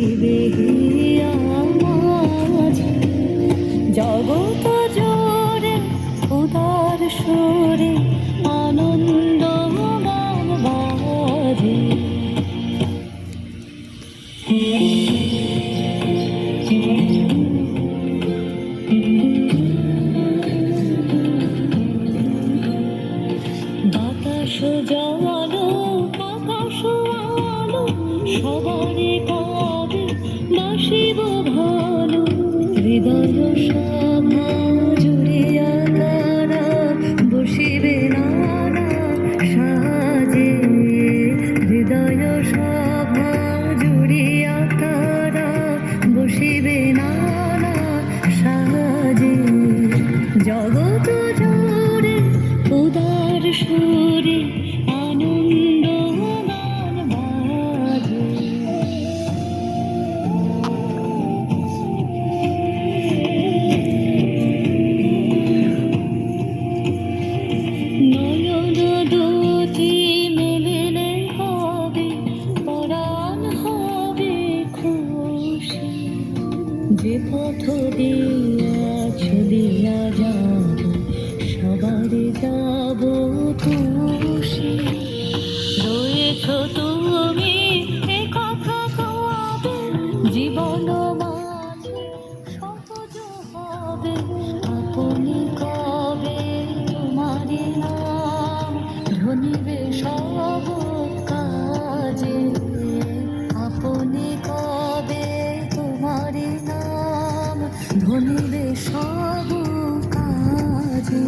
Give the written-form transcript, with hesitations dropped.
আসিবে হিয়া মাঝে জগৎ জোরে উদার সুরে আনন্দ গান বাজে। বাতাস জলো আকাশ আলো সবারে কবে বাসিব ভালো হৃদয় সভা জুড়িয়া তারা বসিবে নানা সাজে। হৃদয় সভা জুড়িয়া তারা বসিবে নানা সাজে। জগৎ জোরে উদার সুরে আনন্দ গান বাজে। নয়ন দুটি মেলিলে হবে পরাণ হবে খুশি। যে পথ দিয়া চলিয়া যাব সবারে যাব খুশি। রয়েছ তুমি এ কথা কবে জীবন মাঝে সহজ হবে। আপনি কবে তোমারি নাম ধনিবে সব কাজে। আপনি কবে তোমারি নাম ধনিবে সব কাজে।